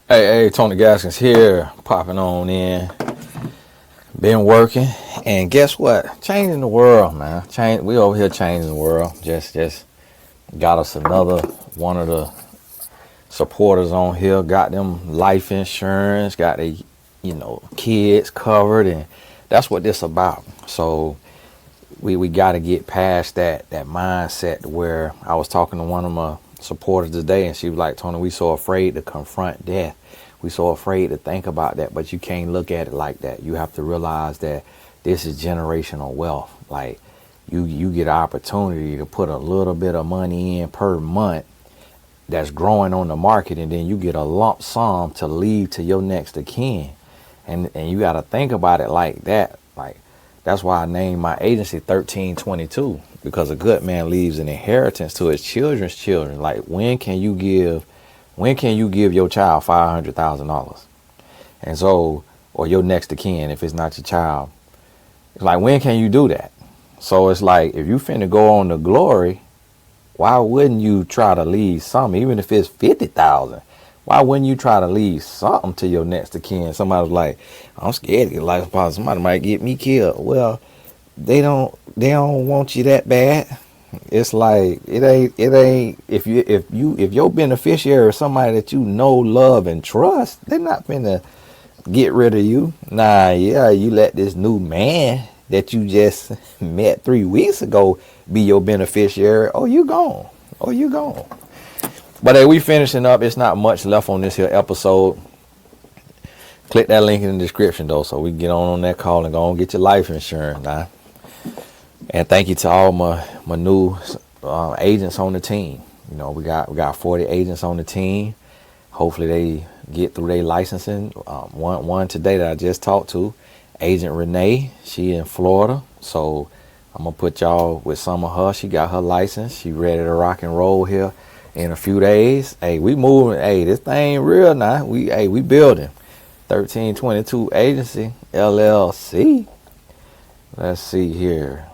Hey, Tony Gaskins here, popping on in. Been working, and guess what? Changing the world, man. We over here changing the world. Just got us another one of the supporters on here. Got them life insurance. Got the, kids covered, and that's what this about. So we got to get past that mindset to where I was talking to one of my supporters today, and she was like, Tony, we so afraid to confront death. We so afraid to think about that, but you can't look at it like that. You have to realize that this is generational wealth. Like you get an opportunity to put a little bit of money in per month that's growing on the market, and then you get a lump sum to leave to your next of kin. And you got to think about it like that. Like that's why I named my agency 1322, because a good man leaves an inheritance to his children's children. Like when can you give your child $500,000? And so, or your next of kin, if it's not your child, it's like, when can you do that? So it's like, if you finna go on to glory, why wouldn't you try to leave something, even if it's 50,000? Why wouldn't you try to leave something to your next of kin? Somebody's like, I'm scared to get life policy. Somebody might get me killed. Well, they don't want you that bad. It's like it ain't if your beneficiary is somebody that you know, love, and trust, they're not gonna get rid of you. Nah, yeah, you let this new man that you just met 3 weeks ago be your beneficiary. Oh, you gone. Oh, you gone. But hey, we finishing up. It's not much left on this here episode. Click that link in the description though, so we can get on that call and go and get your life insurance now. And thank you to all my new agents on the team. You know, we got 40 agents on the team. Hopefully they get through their licensing. One today that I just talked to, Agent Renee, she in Florida. So I'm gonna put y'all with some of her. She got her license. She ready to rock and roll here in a few days. Hey, we moving. Hey, this thing real now. We building. 1322 Agency LLC. Let's see here.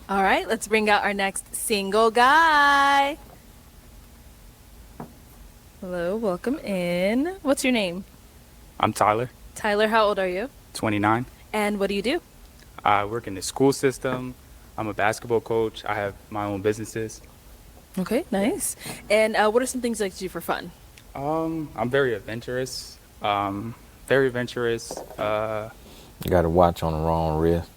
All right, let's bring out our next single guy. Hello, welcome in. What's your name? I'm Tyler, Tyler, how old are you? 29. And what do you do? I work in the school system. I'm a basketball coach. I have my own businesses. Okay, nice. And what are some things you like to do for fun? I'm very adventurous. Very adventurous. You got to watch on the wrong wrist.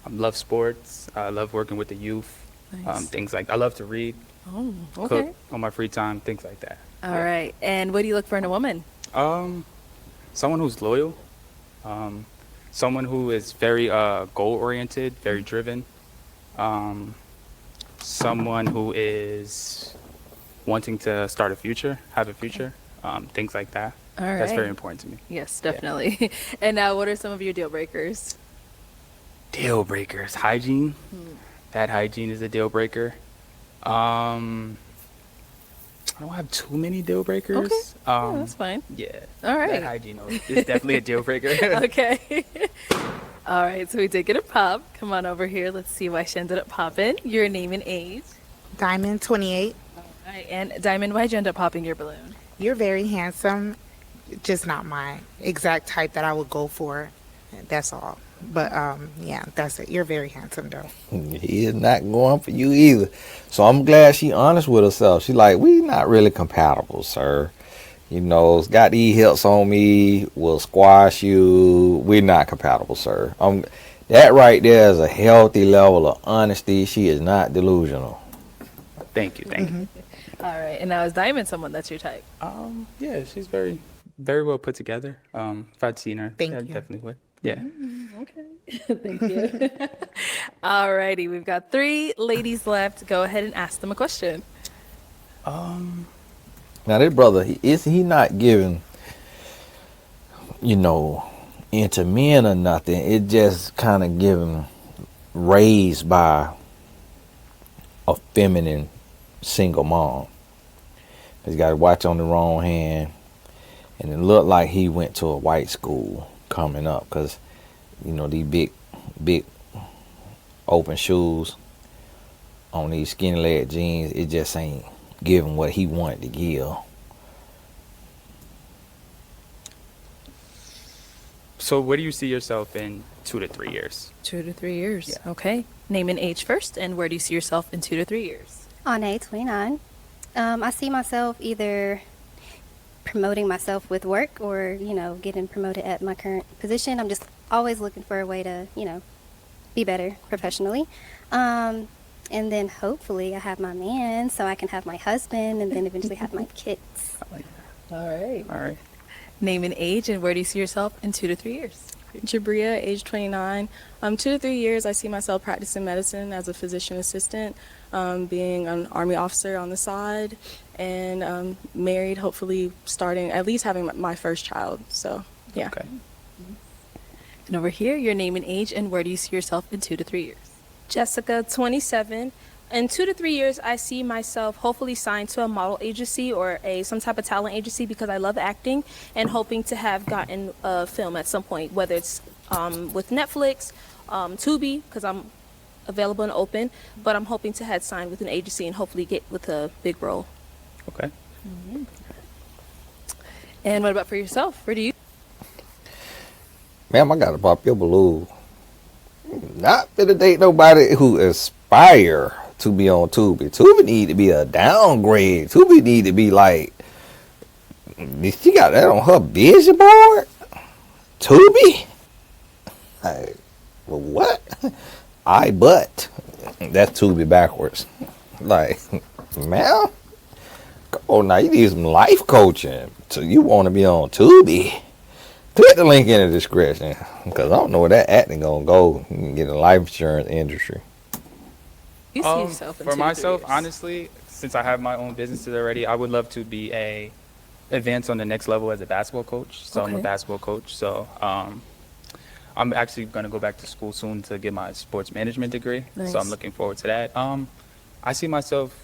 I love sports. I love working with the youth. Nice. Things like I love to read, Oh, okay. cook on my free time, things like that. All right. And what do you look for in a woman? Someone who's loyal. Someone who is very goal oriented, very driven. Someone who is wanting to start a future, have a future, things like that. All That's very right. important to me. Yes, definitely. And what are some of your deal breakers? Deal breakers. Hygiene. Bad hygiene is a deal breaker. I don't have too many deal breakers. Okay. Yeah, that's fine. Yeah. All right. Bad hygiene is definitely a deal breaker. Okay. All right, so we did get a pop. Come on over here. Let's see why she ended up popping. Your name and age. Diamond 28. All right, and Diamond, why'd you end up popping your balloon? You're very handsome. Just not my exact type that I would go for. That's all. But yeah, that's it. You're very handsome though. He is not going for you either. So I'm glad she honest with herself. She like, we not really compatible, sir. You know, got these hips on me, will squash you. We're not compatible, sir. That right there is a healthy level of honesty. She is not delusional. Thank you. Thank you. All right, and now is Diamond someone that's your type? Yeah, she's very, very well put together. If I'd seen her, Thank I you. definitely would. Yeah. Okay. Thank you. All righty, we've got 3 ladies left. Go ahead and ask them a question. Now, this brother, he not giving, into men or nothing. It just kind of giving raised by a feminine single mom. He's got a watch on the wrong hand, and it looked like he went to a white school coming up, because these big big open shoes on these skinny leg jeans, it just ain't giving what he wanted to give. So where do you see yourself in 2 to 3 years? 2 to 3 years. Yeah. Okay. Name and age first, and where do you see yourself in 2 to 3 years? Ane, 29. I see myself either promoting myself with work or, getting promoted at my current position. I'm just always looking for a way to, be better professionally. And then hopefully I have my man so I can have my husband and then eventually have my kids. I like that. All right. All right. Name and age, and where do you see yourself in 2 to 3 years? Jabria, age 29. 2 to 3 years, I see myself practicing medicine as a physician assistant, being an Army officer on the side, and married, hopefully starting, at least having my first child. So, yeah. Okay. And over here, your name and age, and where do you see yourself in 2 to 3 years? Jessica, 27. In 2 to 3 years, I see myself hopefully signed to a model agency or some type of talent agency because I love acting, and hoping to have gotten a film at some point, whether it's with Netflix, Tubi, because I'm available and open, but I'm hoping to have signed with an agency and hopefully get with a big role. Okay. And what about for yourself? Where do you? Ma'am, I gotta pop your balloon. Not finna date nobody who aspire to be on Tubi. Tubi need to be a downgrade. Tubi need to be like, she got that on her vision board? Tubi? Like, well, what? But that's Tubi backwards. Like, man, come on now, you need some life coaching. So you want to be on Tubi? Click the link in the description, because I don't know where that acting gonna go. You can get in the life insurance industry. You see yourself in 2 For to 3 myself, years? honestly, since I have my own businesses already, I would love to be advance on the next level as a basketball coach. So I'm a Okay. basketball coach. So I'm actually going to go back to school soon to get my sports management degree. Nice. So I'm looking forward to that. I see myself,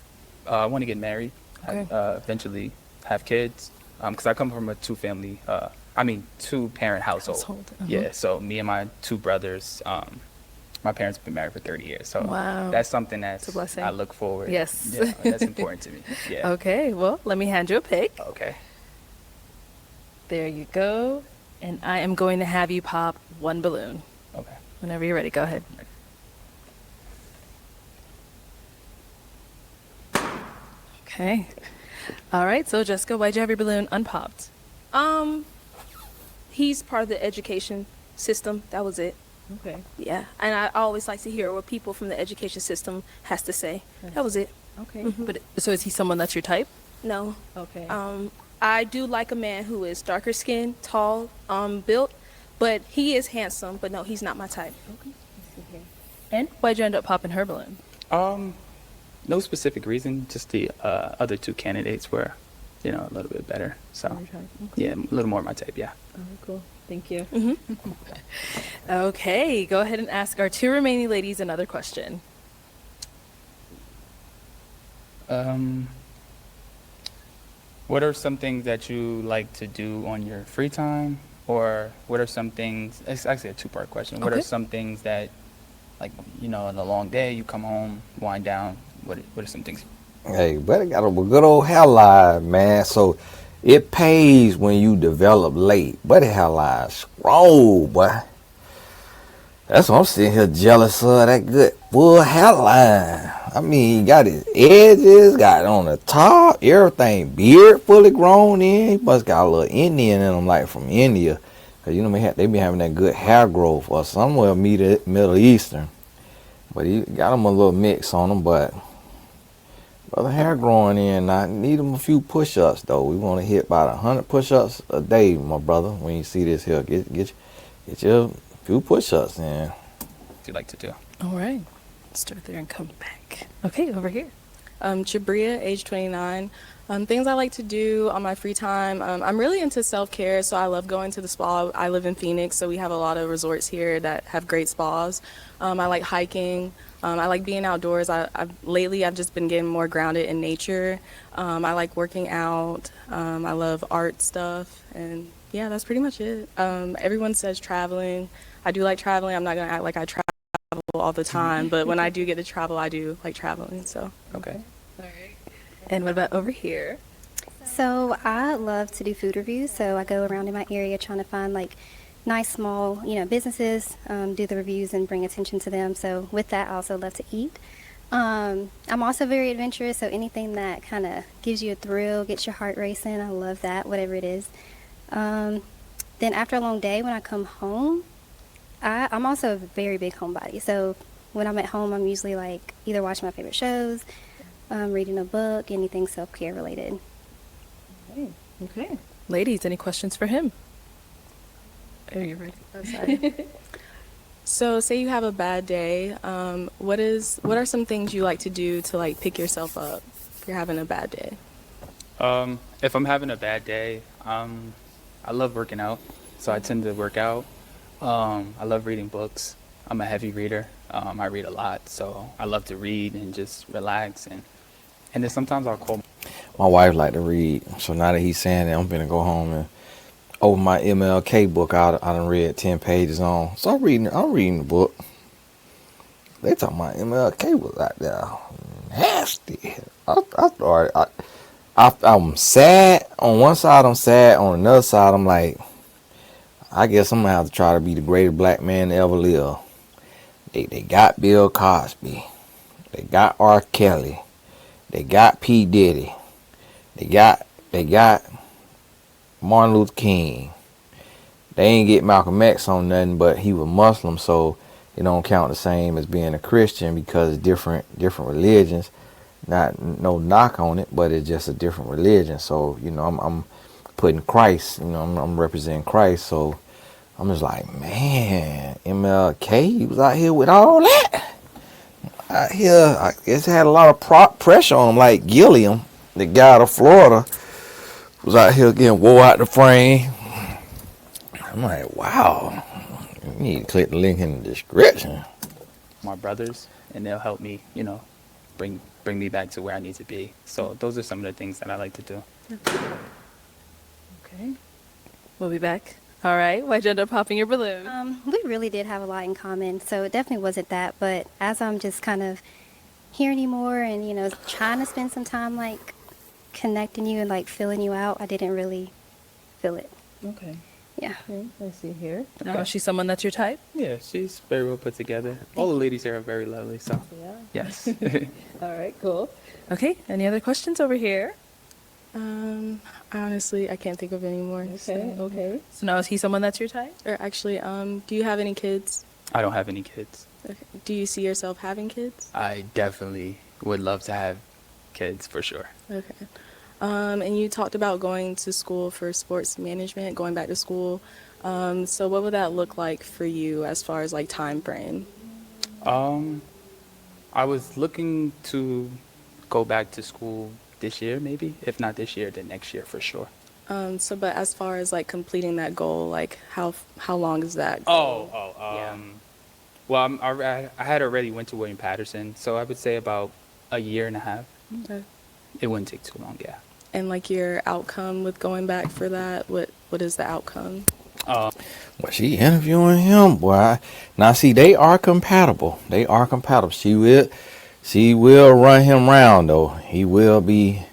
I want to get married, Okay. eventually have kids, because I come from a two-parent household. Household, uh-huh. Yeah, so me and my two brothers, my parents have been married for 30 years. So Wow. that's something that's a blessing. I look forward. Yes. Yeah, that's important to me. Yeah. Okay, well, let me hand you a pick. Okay. There you go. And I am going to have you pop one balloon. Okay. Whenever you're ready, go ahead. Okay. All right, so Jessica, why'd you have your balloon unpopped? He's part of the education system. That was it. Okay. Yeah, and I always like to hear what people from the education system has to say. That was it. Okay. But so is he someone that's your type? No. Okay. I do like a man who is darker skinned, tall, built, but he is handsome. But no, he's not my type. And why'd you end up popping her balloon? No specific reason. Just the other two candidates were, a little bit better. So yeah, a little more my type. Yeah. Oh, cool. Thank you. Okay, go ahead and ask our two remaining ladies another question. What are some things that you like to do on your free time? Or what are some things, it's actually a two-part question. What are Okay. some things that, like, in a long day, you come home, wind down, what are some things? Hey, buddy got a good old hair line, man. So it pays when you develop late. Buddy hair line strong, boy. That's what I'm sitting here jealous of, that good full hairline. I mean, he got his edges, got it on the top, everything, beard fully grown in. He must got a little Indian in him, like from India. Because, they be having that good hair growth or somewhere Middle Eastern. But he got him a little mix on him, but brother hair growing in. I need him a few push-ups, though. We want to hit about 100 push-ups a day, my brother. When you see this here, get your few push-ups in. What do you like to do? All right. Start there and come back. Okay, over here. Jabria, age 29. Things I like to do on my free time. I'm really into self-care, so I love going to the spa. I live in Phoenix, so we have a lot of resorts here that have great spas. I like hiking. I like being outdoors. Lately, I've just been getting more grounded in nature. I like working out. I love art stuff, and yeah, that's pretty much it. Everyone says traveling. I do like traveling. I'm not gonna act like I travel all the time, but when I do get to travel, I do like traveling. So Okay. All right. And what about over here? So I love to do food reviews. So I go around in my area trying to find like nice small, businesses, do the reviews and bring attention to them. So with that, I also love to eat. I'm also very adventurous. So anything that kind of gives you a thrill, gets your heart racing, I love that, whatever it is. Um, then after a long day, when I come home, I'm also a very big homebody. So when I'm at home, I'm usually like either watching my favorite shows, reading a book, anything self-care related. Okay. Ladies, any questions for him? Are you ready? I'm sorry. So say you have a bad day. What are some things you like to do to like pick yourself up if you're having a bad day? If I'm having a bad day, I love working out, so I tend to work out. I love reading books. I'm a heavy reader. I read a lot, so I love to read and just relax. And then sometimes I'll call. My wife like to read, so now that he's saying that, I'm gonna go home and open my MLK book. I done read 10 pages on. So I'm reading the book. They talking about MLK was out there nasty. I'm sad on one side. I'm sad on another side. I'm like, I guess I'm gonna have to try to be the greatest black man to ever live. They got Bill Cosby. They got R. Kelly. They got P. Diddy. They got Martin Luther King. They ain't get Malcolm X on nothing, but he was Muslim, so it don't count the same as being a Christian because it's different religions. Not no knock on it, but it's just a different religion. So I'm putting Christ. I'm representing Christ. So I'm just like, man, MLK, he was out here with all that. Out here, I guess had a lot of pressure on him, like Gilliam, the guy out of Florida, was out here getting wore out the frame. I'm like, wow, you need to click the link in the description. My brothers, and they'll help me, bring me back to where I need to be. So those are some of the things that I like to do. Okay. We'll be back. All right. Why'd you end up popping your balloon? We really did have a lot in common, so it definitely wasn't that. But as I'm just kind of hearing you more and trying to spend some time like connecting you and like filling you out, I didn't really feel it. Okay. Yeah. I see here. Now, is she someone that's your type? Yeah, she's very well put together. All the ladies here are very lovely, so Yeah. yes. All right, cool. Okay. Any other questions over here? Honestly, I can't think of any more. Okay. So now is he someone that's your type? Or actually, do you have any kids? I don't have any kids. Okay. Do you see yourself having kids? I definitely would love to have kids for sure. Okay. And you talked about going to school for sports management, going back to school. So what would that look like for you as far as like time frame? I was looking to go back to school this year, maybe. If not this year, then next year for sure. But as far as like completing that goal, like how long is that goal? Yeah. Well, I had already went to William Patterson, so I would say about a year and a half. Okay. It wouldn't take too long, yeah. And like your outcome with going back for that, what is the outcome? Well, she interviewing him, boy. Now, see, they are compatible. She will run him round, though. He will be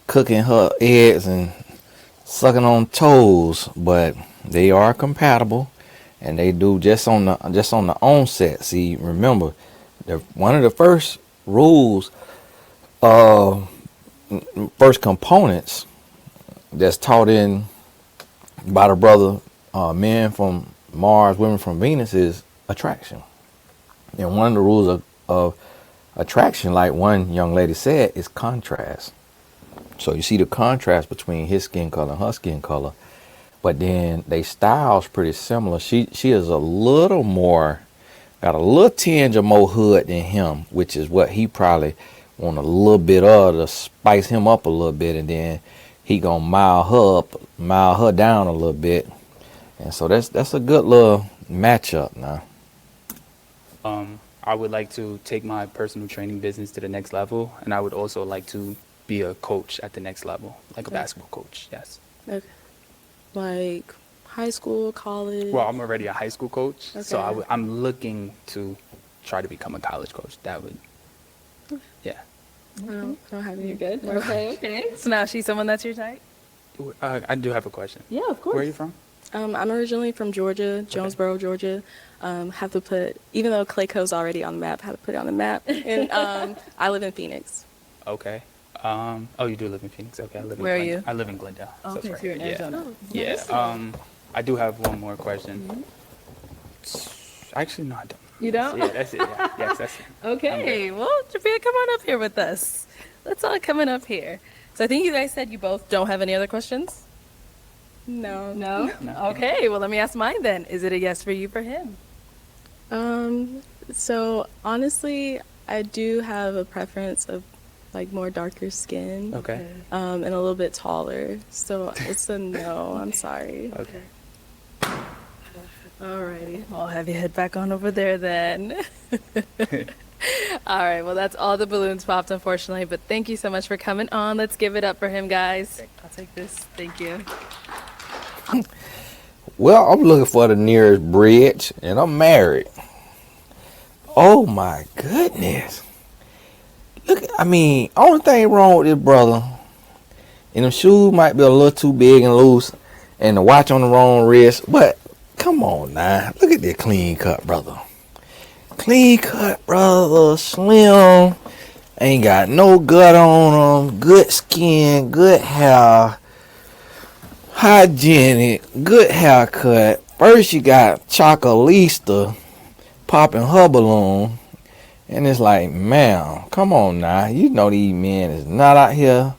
cooking her eggs and sucking on toes, but they are compatible, and they do just on the onset. See, remember, one of the first rules, first components that's taught in by the brother, men from Mars, women from Venus, is attraction. And one of the rules of attraction, like one young lady said, is contrast. So you see the contrast between his skin color and her skin color, but then they styles pretty similar. She is a little more, got a little tinge of more hood than him, which is what he probably want a little bit of to spice him up a little bit, and then he gonna mile her down a little bit. And so that's a good little matchup now. I would like to take my personal training business to the next level, and I would also like to be a coach at the next level, like a basketball coach. Yes. Okay. Like High school, college. Well, I'm already a high school coach, so Okay. I'm looking to try to become a college coach. That would, yeah. I don't have any. Good. Okay. So now she's someone that's your type? I do have a question. Yeah, of course. Where are you from? I'm originally from Georgia, Jonesboro, Georgia. Have to put, even though Clayco's already on the map, have to put it on the map. And I live in Phoenix. Okay. Oh, you do live in Phoenix. Okay, I live in Where are Glendale. you? I live in Glendale. Okay, that's so right. you're in Yeah. Arizona. Yeah. I do have one more question. Actually, no, I don't. You don't? Yeah, that's it. Yeah. Yes, that's it. Okay, well, Jabria, come on up here with us. Let's all coming up here. So I think you guys said you both don't have any other questions? No. No? No. Okay, well, let me ask mine then. Is it a yes for you, for him? So honestly, I do have a preference of like more darker skin. Okay. And a little bit taller. So it's a no. I'm sorry. Okay. Alrighty, I'll have you head back on over there then. All right, well, that's all the balloons popped, unfortunately, but thank you so much for coming on. Let's give it up for him, guys. I'll take this. Thank you. Well, I'm looking for the nearest bridge, and I'm married. Oh my goodness! Look, I mean, only thing wrong with this brother, and them shoes might be a little too big and loose, and the watch on the wrong wrist. But come on now, look at this clean cut brother. Clean cut brother, slim, ain't got no gut on him, good skin, good hair. Hygienic, good haircut. First you got Chocolista popping her balloon. And it's like, man, come on now. You know these men is not out here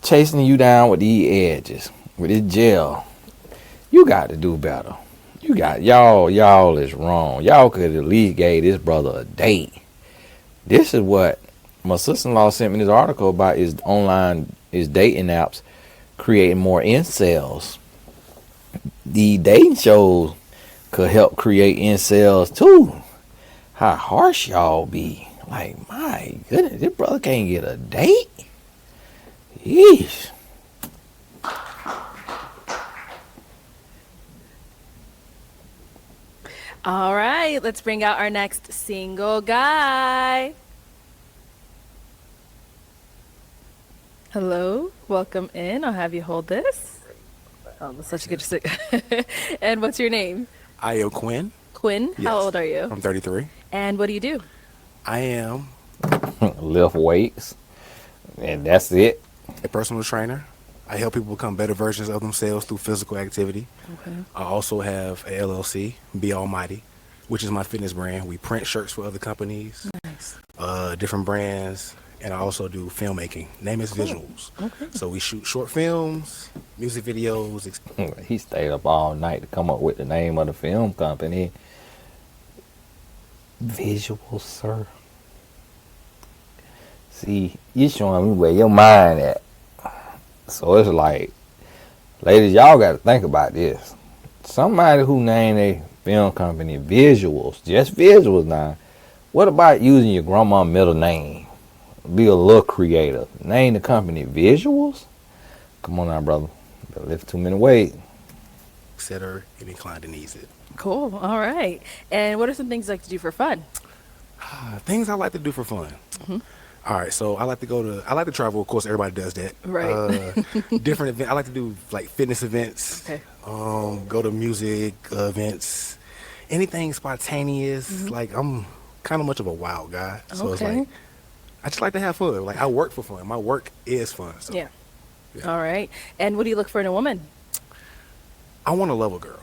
chasing you down with these edges, with this gel. You got to do better. Y'all is wrong. Y'all could at least gave this brother a date. This is what my sister-in-law sent me this article about is dating apps creating more incels. The dating shows could help create incels too. How harsh y'all be. Like, my goodness, this brother can't get a date? Yeesh. All right, let's bring out our next single guy. Hello, welcome in. I'll have you hold this. Oh, that's such a good And what's your name? I am Quinn. Quinn. Yes. How old are you? I'm 33. And what do you do? I am Lift weights. And that's it. a personal trainer. I help people become better versions of themselves through physical activity. Okay. I also have a LLC, Be Almighty, which is my fitness brand. We print shirts for other companies, Nice. different brands, and I also do filmmaking. Name is Visuals. Okay. So we shoot short films, music videos. He stayed up all night to come up with the name of the film company. Visual, sir. See, you showing me where your mind at. So it's like, ladies, y'all got to think about this. Somebody who named a film company Visuals, just Visuals now. What about using your grandma's middle name? Be a little creative. Name the company Visuals? Come on now, brother. Better lift 2 minute weight. Etc. and inclined to needs it. Cool. All right. And what are some things you like to do for fun? Things I like to do for fun. All right, so I like to travel. Of course, everybody does that. Right. Different events. I like to do like fitness events. Okay. Go to music events. Anything spontaneous. Like I'm kind of much of a wild guy, so it's Okay. like I just like to have fun. Like I work for fun. My work is fun. So Yeah. All right. And what do you look for in a woman? I want a level girl.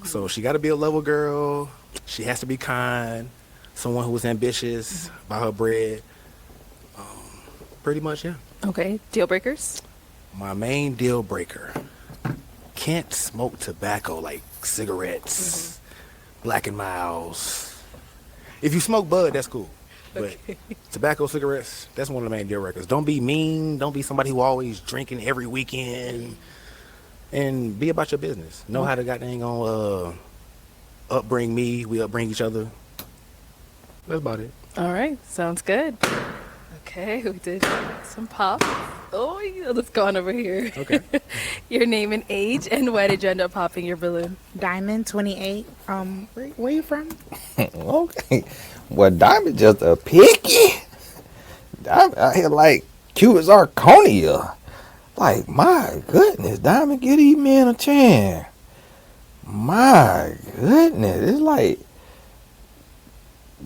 So she got to be a level girl. She has to be kind. Someone who is ambitious about her bread. Pretty much, yeah. Okay. Deal breakers? My main deal breaker. Can't smoke tobacco like cigarettes, Black and Miles. If you smoke bud, that's cool. But tobacco, cigarettes, that's one of the main deal breakers. Don't be mean. Don't be somebody who always drinking every weekend. And be about your business. Know how to goddamn upbring me. We upbring each other. That's about it. All right. Sounds good. Okay. We did some pop. Oh, yeah, let's go on over here. Okay. Your name and age, and why did you end up popping your balloon? Diamond 28. Where you from? Okay. Well, Diamond just a picky. Diamond out here like cute as Arconia. Like, my goodness, Diamond, give these men a chance. My goodness. It's like,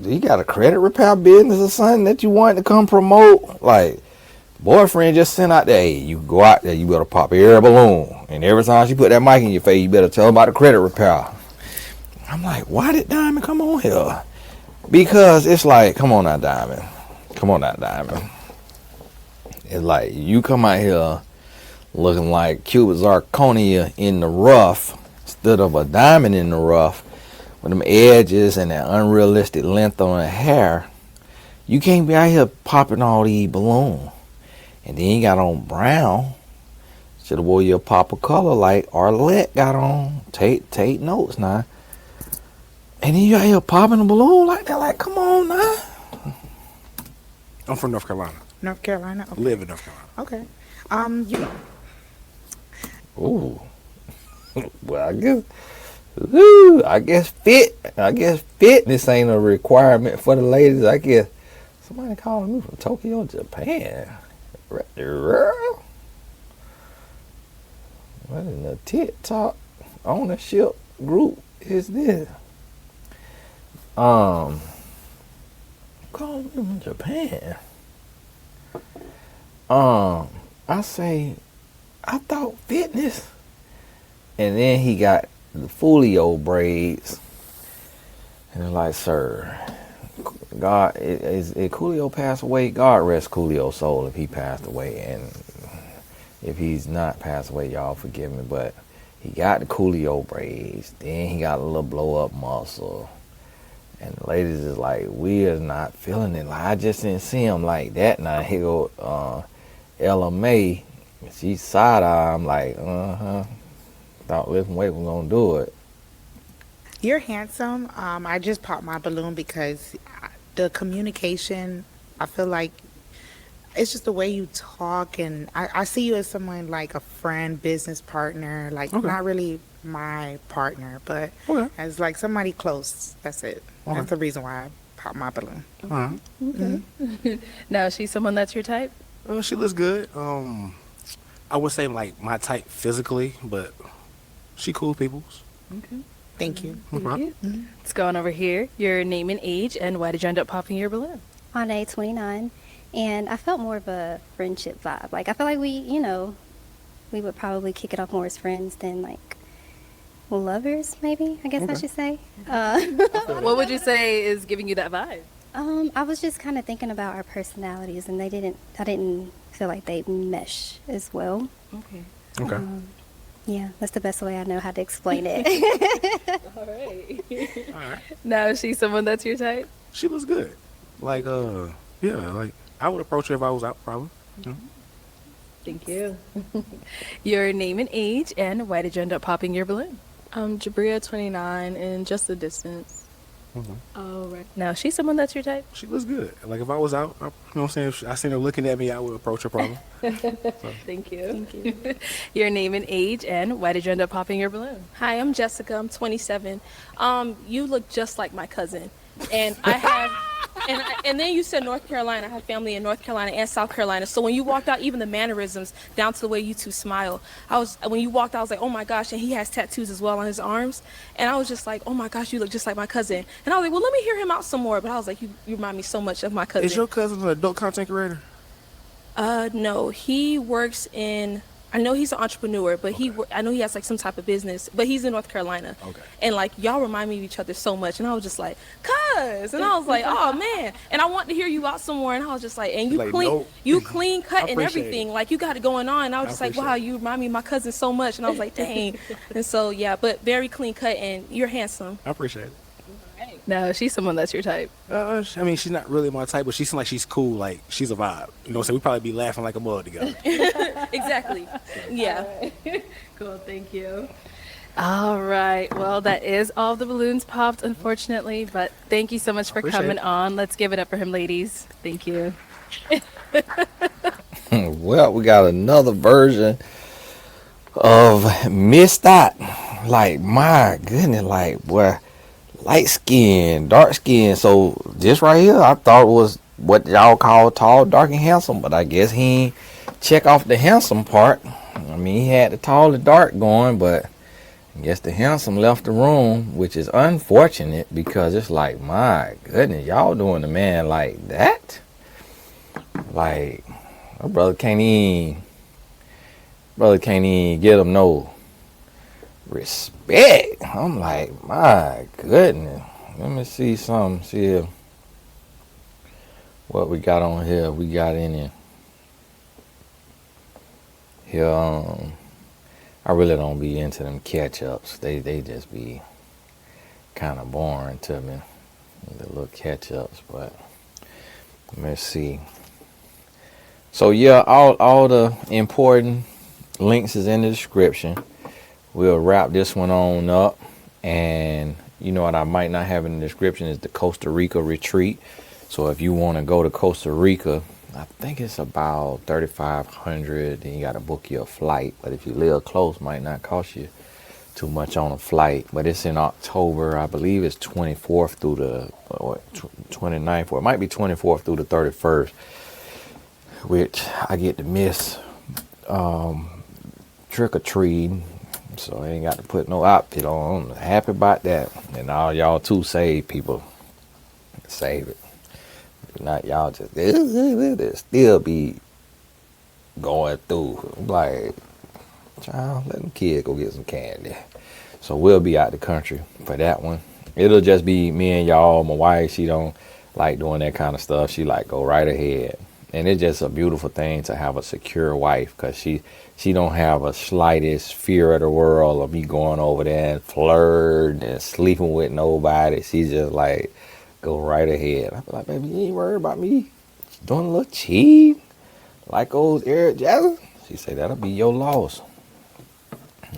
you got a credit repair business or something that you want to come promote? Like, boyfriend just sent out there, hey, you go out there, you better pop every balloon. And every time she put that mic in your face, you better tell her about the credit repair. I'm like, why did Diamond come on here? Because it's like, come on now, Diamond. Come on now, Diamond. It's like, you come out here looking like Cuba Zirconia in the rough instead of a diamond in the rough with them edges and that unrealistic length on the hair. You can't be out here popping all these balloons. And then you got on brown. Should have wore your pop of color like Arlette got on. Take notes now. And then you out here popping a balloon like that. Like, come on now. I'm from North Carolina. North Carolina. Okay. Live in North Carolina. Okay. Ooh. Well, I guess fitness ain't a requirement for the ladies. I guess somebody calling me from Tokyo, Japan. Girl. What in the TikTok ownership group is this? Calling me from Japan. I say, I thought fitness. And then he got the Folio braids. And it's like, sir, God, is Coolio passed away? God rest Coolio's soul if he passed away. And if he's not passed away, y'all forgive me. But he got the Coolio braids. Then he got a little blow up muscle. And the ladies is like, we is not feeling it. Like, I just didn't see him like that. Now, here go Ella May. She side-eye. I'm like, thought lifting weight was going to do it. You're handsome. I just popped my balloon because the communication, I feel like it's just the way you talk. And I see you as someone like a friend, business partner, like Okay. not really my partner, but Okay. as like somebody close. That's it. Okay. That's the reason why I popped my balloon. All right. Now, is she someone that's your type? She looks good. I would say like my type physically, but she cool peoples. Thank you. No problem. Let's go on over here. Your name and age, and why did you end up popping your balloon? Ane, 29, and I felt more of a friendship vibe. Like, I feel like we would probably kick it off more as friends than like lovers, maybe, I guess I should say. What would you say is giving you that vibe? I was just kind of thinking about our personalities, and I didn't feel like they mesh as well. Okay. Okay. Yeah, that's the best way I know how to explain it. All right. All right. Now, is she someone that's your type? She looks good. Like, yeah, like I would approach her if I was out, probably. You know? Thank you. Your name and age, and why did you end up popping your balloon? Jabria, 29, and just the distance. Oh, right. Now, is she someone that's your type? She looks good. Like if I was out, you know what I'm saying? If I seen her looking at me, I would approach her, probably. Thank you. Thank you. Your name and age, and why did you end up popping your balloon? Hi, I'm Jessica. I'm 27. You look just like my cousin, and I have. And then you said North Carolina. I have family in North Carolina and South Carolina. So when you walked out, even the mannerisms, down to the way you two smile, when you walked out, I was like, oh my gosh. And he has tattoos as well on his arms. And I was just like, oh my gosh, you look just like my cousin. And I was like, well, let me hear him out some more. But I was like, you remind me so much of my cousin. Is your cousin an adult content creator? No, he works in. I know he's an entrepreneur, but I know he has like some type of business, but he's in North Carolina. Okay. And like y'all remind me of each other so much, and I was just like, cuz, and I was like, oh man, and I want to hear you out some more, and I was just like, and you Like, clean, no. you clean cut and appreciate everything, it. like you got it going on, and I was just like, appreciate wow, it. you remind me of my cousin so much, and I was like, dang, and so yeah, but very clean cut, and you're handsome. I appreciate it. Now, is she someone that's your type? I mean, she's not really my type, but she seems like she's cool. Like she's a vibe. You know, so we probably be laughing like a mug together. Exactly. Yeah. Cool, thank you. All right. Well, that is all the balloons popped, unfortunately, but thank you so much for Appreciate coming it. on. Let's give it up for him, ladies. Thank you. Well, we got another version of Miss Dot. Like, my goodness, like, boy, light skin, dark skin. So this right here, I thought was what y'all call tall, dark, and handsome, but I guess he ain't check off the handsome part. I mean, he had the tall and dark going, but I guess the handsome left the room, which is unfortunate because it's like, my goodness, y'all doing the man like that? Like, my brother can't even get him no respect. I'm like, my goodness. Let me see something. See what we got on here. We got in here. I really don't be into them catch-ups. They just be kind of boring to me. The little catch-ups, but let's see. So yeah, all the important links is in the description. We'll wrap this one on up, and you know what I might not have in the description is the Costa Rica retreat. So if you want to go to Costa Rica, I think it's about 3,500. Then you got to book your flight. But if you live close, might not cost you too much on a flight. But it's in October. I believe it's 24th through the 29th, or it might be 24th through the 31st, which I get to miss trick or treating. So I ain't got to put no outfit on. I'm happy about that. And all y'all too save people. Save it. Not y'all just still be going through. Like, child, let them kids go get some candy. So we'll be out the country for that one. It'll just be me and y'all. My wife, she don't like doing that kind of stuff. She like, go right ahead. And it's just a beautiful thing to have a secure wife, because she don't have a slightest fear of the world of me going over there and flirting and sleeping with nobody. She's just like, go right ahead. I be like, baby, you ain't worried about me doing a little cheat like old Eric Jackson? She said, that'll be your loss.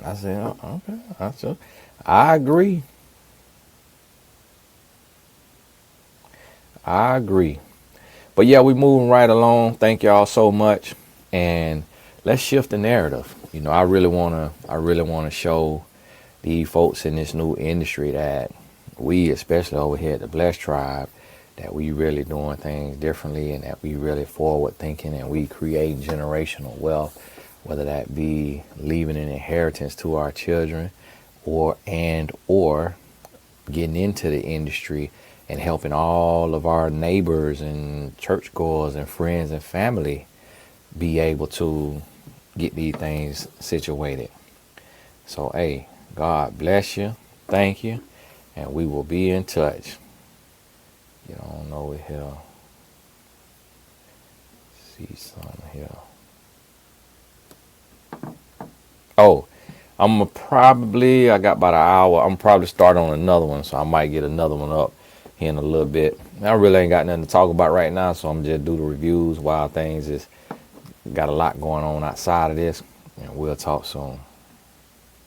I said, oh, okay. I agree. But yeah, we moving right along. Thank y'all so much. And let's shift the narrative. You know, I really wanna show these folks in this new industry that we, especially over here at the Blessed Tribe, that we really doing things differently, and that we really forward thinking, and we create generational wealth, whether that be leaving an inheritance to our children or getting into the industry and helping all of our neighbors and churchgoers and friends and family be able to get these things situated. So, hey, God bless you. Thank you. And we will be in touch. You don't know it here. See something here. Oh, I got about an hour. I'm probably start on another one, so I might get another one up here in a little bit. I really ain't got nothing to talk about right now, so I'm just do the reviews while things is got a lot going on outside of this, and we'll talk soon.